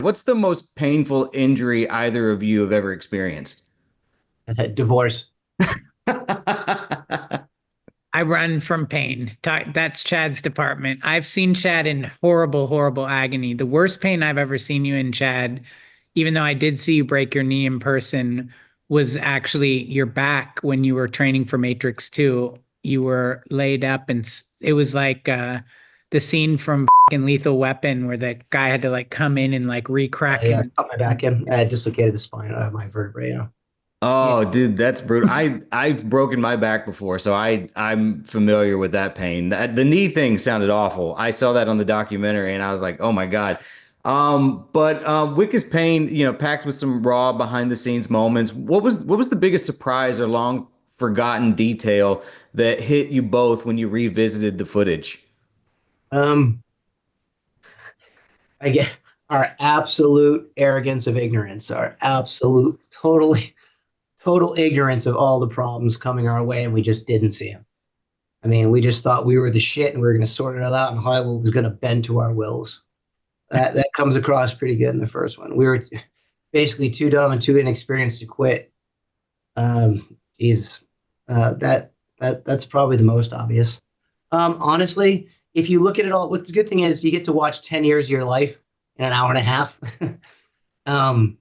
What's the most painful injury either of you have ever experienced? Divorce. I run from pain. That's Chad's department. I've seen Chad in horrible, horrible agony. The worst pain I've ever seen you in, Chad, even though I did see you break your knee in person, was actually your back when you were training for Matrix 2. You were laid up, and it was like the scene from Lethal Weapon where the guy had to like come in and like re-crack Yeah, I him. cut my back in. I dislocated the spine out of my vertebrae. Yeah. Yeah. Oh, dude, that's brutal. I've broken my back before, so I'm familiar with that pain. The knee thing sounded awful. I saw that on the documentary and I was like, "Oh my God." But Wick is Pain, packed with some raw behind the scenes moments. What was the biggest surprise or long forgotten detail that hit you both when you revisited the footage? Um, I get our absolute arrogance of ignorance, our absolute total ignorance of all the problems coming our way, and we just didn't see them. I mean, we just thought we were the shit and we were going to sort it all out, and Hollywood was going to bend to our wills. That comes across pretty good in the first one. We were basically too dumb and too inexperienced to quit. Jesus, that's probably the most obvious. Honestly, if you look at it all, what's the good thing is you get to watch 10 years of your life in an hour and a half. um,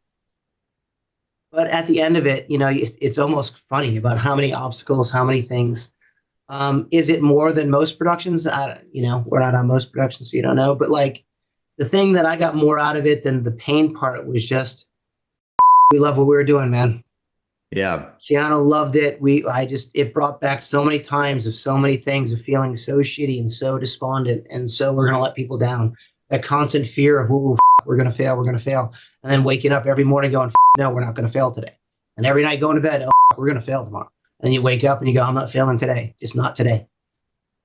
but at the end of it, it's almost funny about how many obstacles, how many things. Is it more than most productions? We're not on most productions, so you don't know. But like the thing that I got more out of it than the pain part was just we love what we were doing, man. Yeah. Keanu loved it. It brought back so many times of so many things of feeling so shitty and so despondent. And so we're going to let people down. That constant fear of, ooh, we're going to fail, we're going to fail. And then waking up every morning going, no, we're not going to fail today. And every night going to bed, oh, we're going to fail tomorrow. And you wake up and you go, I'm not failing today, just not today.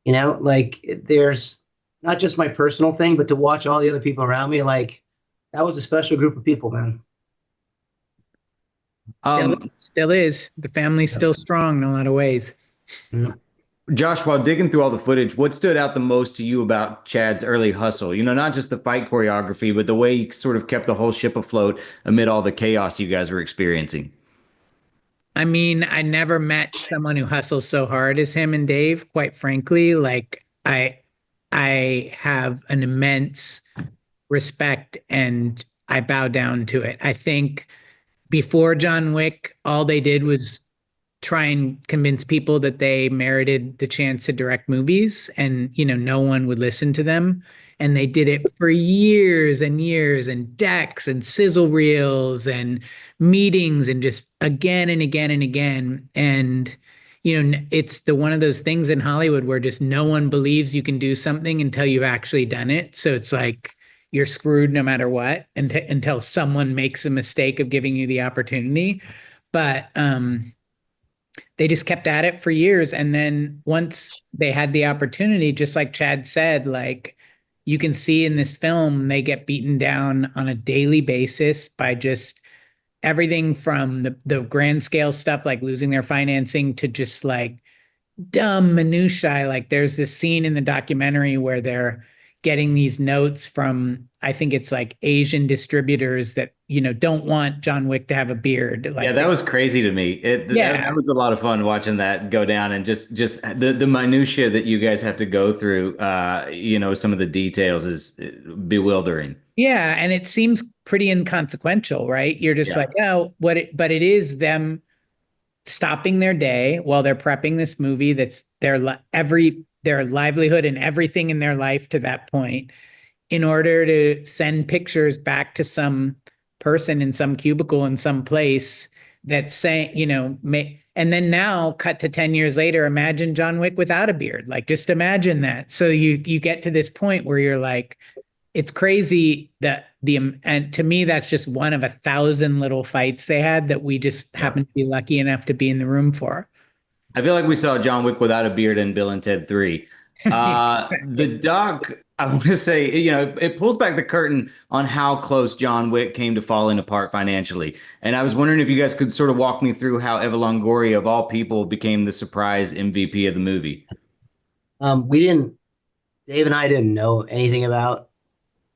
Like there's not just my personal thing, but to watch all the other people around me, like that was a special group of people, man. Still, Um, still is. The family's still strong in a lot of ways. Yeah. Josh, while digging through all the footage, what stood out the most to you about Chad's early hustle? Not just the fight choreography, but the way he sort of kept the whole ship afloat amid all the chaos you guys were experiencing. I mean, I never met someone who hustles so hard as him and Dave, quite frankly. Like I have an immense respect and I bow down to it. I think before John Wick, all they did was try and convince people that they merited the chance to direct movies and no one would listen to them, and they did it for years and years and decks and sizzle reels and meetings and just again and again and again. And it's the one of those things in Hollywood where just no one believes you can do something until you've actually done it, so it's like you're screwed no matter what until someone makes a mistake of giving you the opportunity. But they just kept at it for years. And then once they had the opportunity, just like Chad said, like you can see in this film, they get beaten down on a daily basis by just everything from the grand scale stuff, like losing their financing, to just like dumb minutiae. Like there's this scene in the documentary where they're getting these notes from, I think it's like Asian distributors that don't want John Wick to have a beard. Yeah, Like that was crazy to me. That yeah, was a lot of fun watching that go down and just the minutia that you guys have to go through. Some of the details is bewildering. yeah, and it seems pretty inconsequential, right? You're just Yeah. like, oh, but it is them stopping their day while they're prepping this movie that's their livelihood and everything in their life to that point, in order to send pictures back to some person in some cubicle in some place that's saying, and then now cut to 10 years later, imagine John Wick without a beard. Like just imagine that. So you get to this point where you're like, it's crazy that and to me that's just one of 1,000 little fights they had that we just Yeah. happened to be lucky enough to be in the room for. I feel like we saw John Wick without a beard in Bill and Ted 3. The doc, I want to say, it pulls back the curtain on how close John Wick came to falling apart financially. And I was wondering if you guys could sort of walk me through how Eva Longoria, of all people, became the surprise MVP of the movie. We didn't, Dave and I didn't know anything about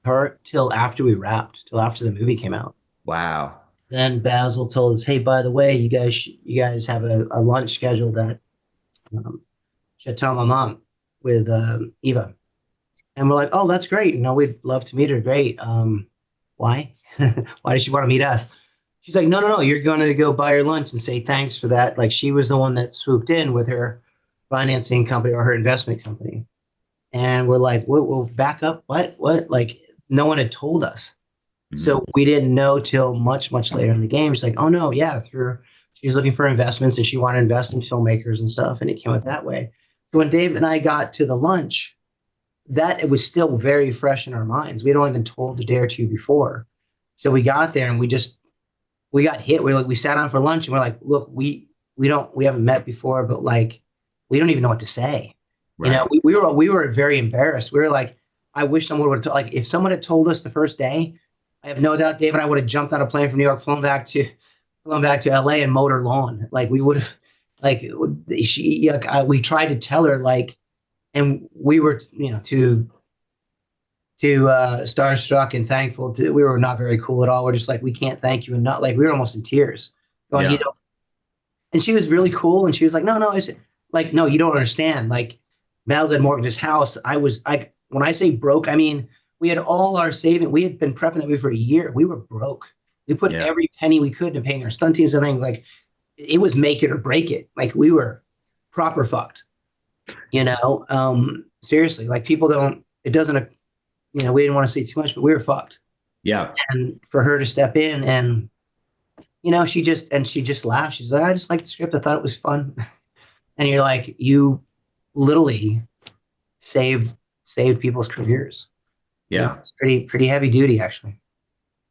her till after we wrapped, till after the movie came out. Wow. Then Basil told us, "Hey, by the way, you guys have a lunch scheduled at Chateau Marmont with Eva." And we're like, "Oh, that's great. We'd love to meet her. Great. Why? Why does she want to meet us?" She's like, "No, no, no. You're going to go buy her lunch and say thanks for that." Like she was the one that swooped in with her financing company or her investment company. And we're like, "We'll back up. What? Like no one had told us." So we didn't know till much, much later in the game. She's like, "Oh no, yeah, she's looking for investments and she wanted to invest in filmmakers and stuff." And it came out that way. So when Dave and I got to the lunch, that it was still very fresh in our minds. We had only been told a day or two before. So we got there and we got hit. We sat down for lunch and we're like, "Look, we haven't met before, but like we don't even know what to say." Right. We were very embarrassed. We were like, I wish someone would have like if someone had told us the first day, I have no doubt Dave and I would have jumped on a plane from New York, flown back to LA and mowed her lawn. Like we would have like we tried to tell her like, and we were too starstruck and thankful. We were not very cool at all. We're just like, we can't thank you, and not like we were almost in tears going, Yeah. And she was really cool, and she was like, "No, no, it's like, no, you don't understand. Like, Mal's had mortgaged his house. When I say broke, I mean we had all our saving. We had been prepping that movie for a year. We were broke. We put Yeah. every penny we could into paying our stunt teams and things. Like, it was make it or break it. Like, we were proper fucked. Seriously, like people don't. It doesn't. We didn't want to say too much, but we were fucked. Yeah. And for her to step in and she just laughed. She's like, "I just liked the script. I thought it was fun." And you're like, you literally saved people's careers. Yeah. It's pretty heavy duty, actually.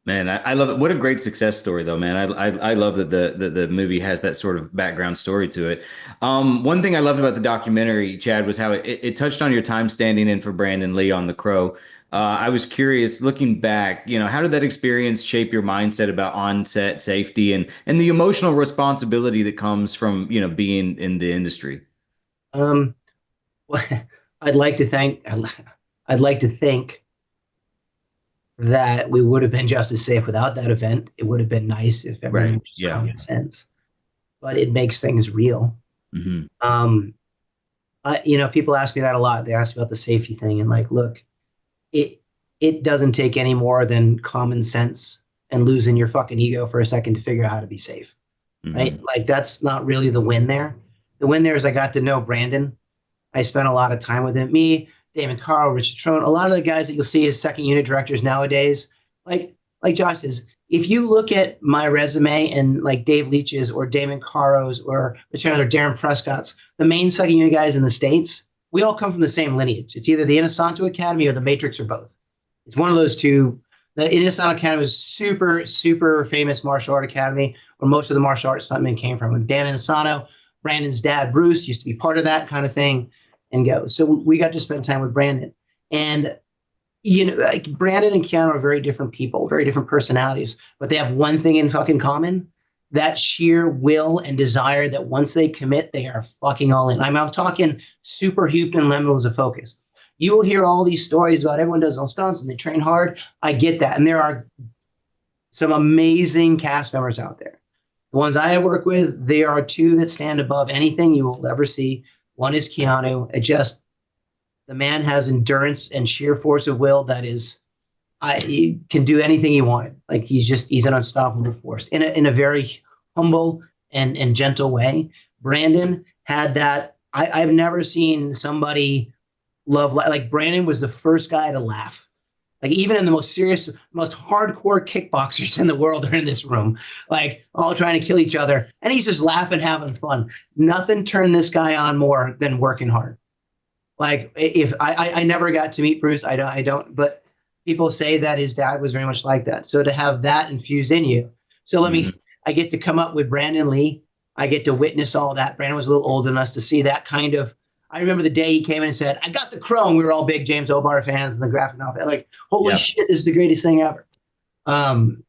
Man, I love it. What a great success story, though, man. I love that the movie has that sort of background story to it. One thing I loved about the documentary, Chad, was how it touched on your time standing in for Brandon Lee on The Crow. I was curious, looking back, how did that experience shape your mindset about on-set safety and the emotional responsibility that comes from, being in the industry? Um, I'd like to think that we would have been just as safe without that event. It would have been nice if everyone Right. just Yeah. common sense, but it makes things real. Hmm. People ask me that a lot. They ask me about the safety thing, and like, look, it doesn't take any more than common sense and losing your fucking ego for a second to figure out how to be safe, right? Like that's not really the win there. The win there is I got to know Brandon. I spent a lot of time with him. Me, Damon Carl, Richard Trone, a lot of the guys that you'll see as second unit directors nowadays, like Josh says, if you look at my resume and like Dave Leach's or Damon Caro's or Richard or Darren Prescott's, the main second unit guys in the States, we all come from the same lineage. It's either the Inosanto Academy or the Matrix or both. It's one of those two. The Inosanto Academy is super, super famous martial art academy where most of the martial arts stuntmen came from. And Dan Inosanto, Brandon's dad, Bruce, used to be part of that kind of thing and go. So we got to spend time with Brandon. And, like Brandon and Keanu are very different people, very different personalities, but they have one thing in fucking common. That sheer will and desire that once they commit, they are fucking all in. I'm talking superhuman levels of focus. You will hear all these stories about everyone does on stunts and they train hard. I get that. And there are some amazing cast members out there. The ones I work with, there are two that stand above anything you will ever see. One is Keanu. The man has endurance and sheer force of will that is, he can do anything he wanted. Like he's an unstoppable force in a very humble and gentle way. Brandon had that. I've never seen somebody love like Brandon was the first guy to laugh. Like even in the most serious, most hardcore kickboxers in the world are in this room, like all trying to kill each other, and he's just laughing, having fun. Nothing turned this guy on more than working hard. Like if I never got to meet Bruce, I don't, but people say that his dad was very much like that. So to have that infused in you. So I get to come up with Brandon Lee. I get to witness all that. Brandon was a little older than us to see that kind of. I remember the day he came in and said, "I got the Crow," and we were all big James O'Barr fans and the graphic novel. Like, holy shit, this is the greatest thing ever. And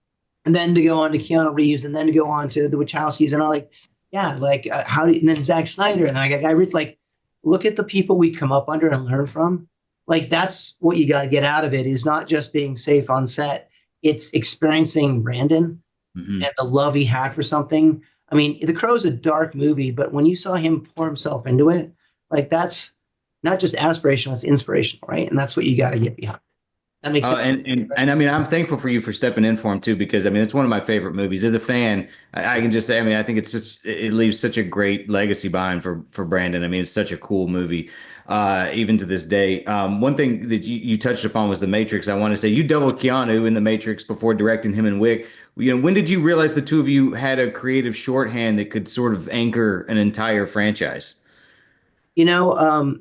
then to go on to Keanu Reeves and then to go on to the Wachowskis and all like, yeah, like and then Zack Snyder and like a guy like, look at the people we come up under and learn from. like that's what you got to get out of it, is not just being safe on set. It's experiencing Brandon and the love he had for something. I mean, The Crow's a dark movie, but when you saw him pour himself into it, like that's not just aspirational, it's inspirational, right? And that's what you got to get behind. That makes sense. And I mean, I'm thankful for you for stepping in for him too, because I mean, it's one of my favorite movies. As a fan, I can just say, I mean, I think it's just it leaves such a great legacy behind for Brandon. I mean, it's such a cool movie, even to this day. One thing that you touched upon was The Matrix. I want to say you doubled Keanu in The Matrix before directing him in Wick. You know, when did you realize the two of you had a creative shorthand that could sort of anchor an entire franchise? You know,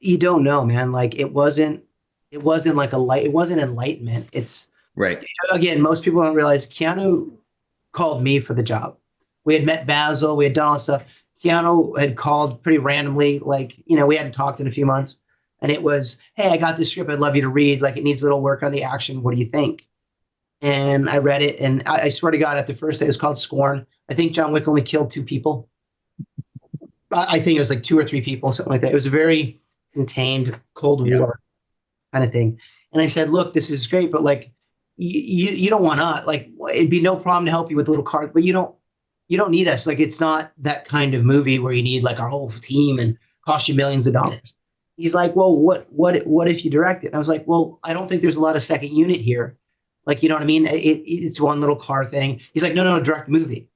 you don't know, man. Like it wasn't like a light, it wasn't enlightenment. It's Right. again, most people don't realize Keanu called me for the job. We had met Basil, we had done all this stuff. Keanu had called pretty randomly, like, we hadn't talked in a few months. And it was, hey, I got this script I'd love you to read. Like, it needs a little work on the action. What do you think? And I read it, and I swear to God, at the first day, it was called Scorn. I think John Wick only killed 2 people. I think it was like 2 or 3 people, something like that. It was a very contained Cold War kind of thing. And I said, look, this is great, but like, you don't want to, like, it'd be no problem to help you with little cards, but you don't need us. Like, it's not that kind of movie where you need like our whole team and cost you millions of dollars. He's like, well, what if you direct it? And I was like, well, I don't think there's a lot of second unit here. Like, you know what I mean? It's one little car thing. He's like, no, direct the movie.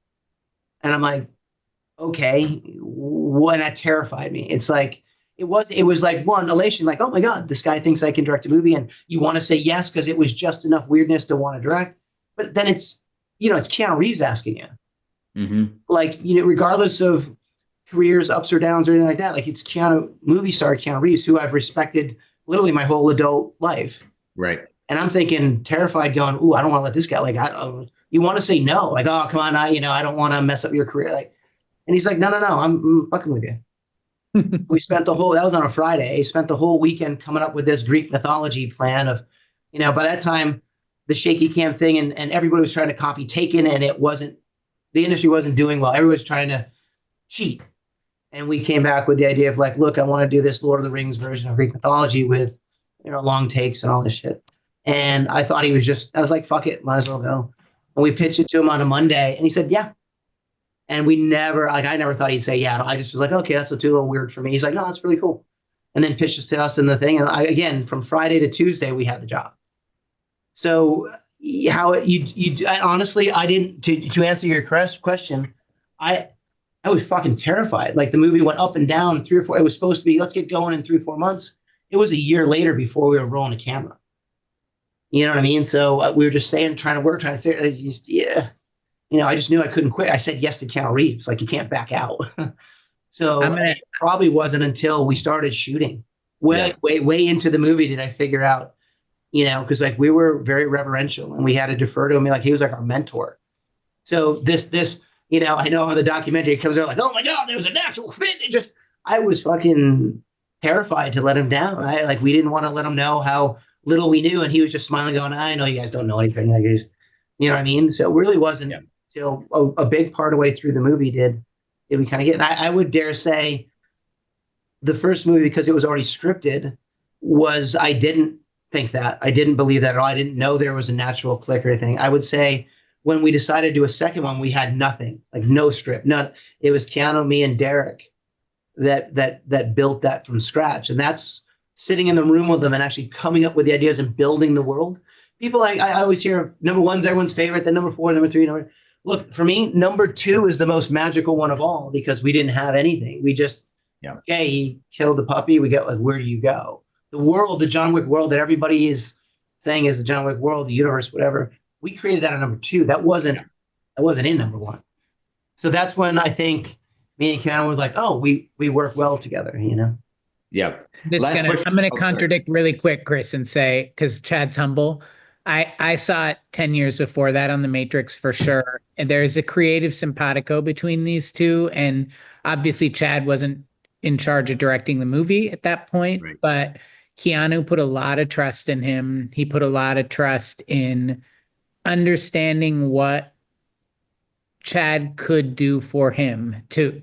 And I'm like, okay. Well, that terrified me. It's like, it was like one elation, like, oh my God, this guy thinks I can direct a movie. And you want to say yes, because it was just enough weirdness to want to direct. But then it's Keanu Reeves asking you. Like, regardless of careers, ups or downs or anything like that, like it's movie star Keanu Reeves, who I've respected literally my whole adult life. Right. And I'm thinking, terrified, going, ooh, I don't want to let this guy, like, you want to say no, like, oh, come on, I don't want to mess up your career. Like, and he's like, no, I'm fucking with you. We spent that was on a Friday, spent the whole weekend coming up with this Greek mythology plan of, by that time, the shaky cam thing and everybody was trying to copy Taken, and the industry wasn't doing well. Everybody was trying to cheat. And we came back with the idea of like, look, I want to do this Lord of the Rings version of Greek mythology with, long takes and all this shit. And I thought I was like, fuck it, might as well go. And we pitched it to him on a Monday, and he said, yeah. And I never thought he'd say yeah. I just was like, okay, that's too little weird for me. He's like, no, that's really cool. And then pitched us to us in the thing. And again, from Friday to Tuesday, we had the job. So honestly, I didn't, to answer your question, I was fucking terrified. Like, the movie went up and down 3 or 4. It was supposed to be, let's get going in 3 or 4 months. It was a year later before we were rolling a camera. You know what I mean? So we were just trying to figure, I just knew I couldn't quit. I said yes to Keanu Reeves. Like, you can't back out. So it probably wasn't until we started shooting way into the movie did I figure out, because like we were very reverential and we had to defer to him. Like, he was like our mentor. So this, I know on the documentary it comes out like, oh my God, there was a natural fit. I was fucking terrified to let him down. We didn't want to let him know how little we knew. And he was just smiling, going, I know you guys don't know anything. Like, you know what I mean? So it really wasn't until a big part of the way through the movie did we kind of get. And I would dare say the first movie, because it was already scripted, I didn't think that. I didn't believe that at all. I didn't know there was a natural click or anything. I would say when we decided to do a second one, we had nothing, like no script, none. It was Keanu, me, and Derek that built that from scratch. And that's sitting in the room with them and actually coming up with the ideas and building the world. People, I always hear number one's everyone's favorite, then number 4, number 3, Look, for me, number 2 is the most magical one of all, because we didn't have anything. We just, okay, he killed the puppy. We got, like, where do you go? The world, the John Wick world that everybody is saying is the John Wick world, the universe, whatever. We created that at number 2. That wasn't in number 1. So that's when I think me and Keanu was like, oh, we work well together, Yeah. I'm gonna contradict really quick, Chris, and say, because Chad's humble. I saw it 10 years before that on The Matrix for sure. And there's a creative simpatico between these two. And obviously Chad wasn't in charge of directing the movie at that point, Right. but Keanu put a lot of trust in him. He put a lot of trust in understanding what Chad could do for him to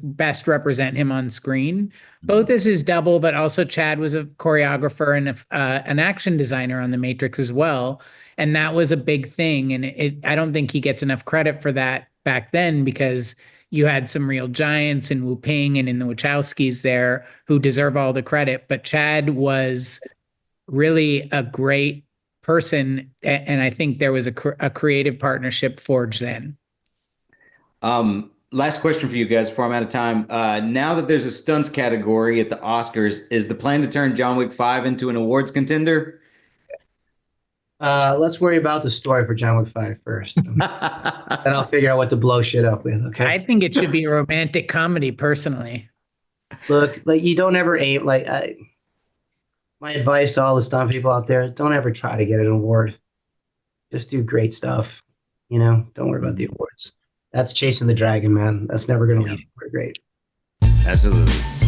best represent him on screen, both as his double, but also Chad was a choreographer and an action designer on The Matrix as well, and that was a big thing. And I don't think he gets enough credit for that back then, because you had some real giants in Wu Ping and in the Wachowskis there who deserve all the credit, but Chad was really a great person, and I think there was a creative partnership forged then. Last question for you guys before I'm out of time. Now that there's a stunts category at the Oscars, is the plan to turn John Wick 5 into an awards contender? Let's worry about the story for John Wick 5 first. Then I'll figure out what to blow shit up with, okay? I think it should be a romantic comedy, personally. Look, like, you don't ever aim, like, my advice to all the stunt people out there, don't ever try to get an award. Just do great stuff. Don't worry about the awards. That's chasing the dragon, man. That's never going to lead anywhere great. Absolutely.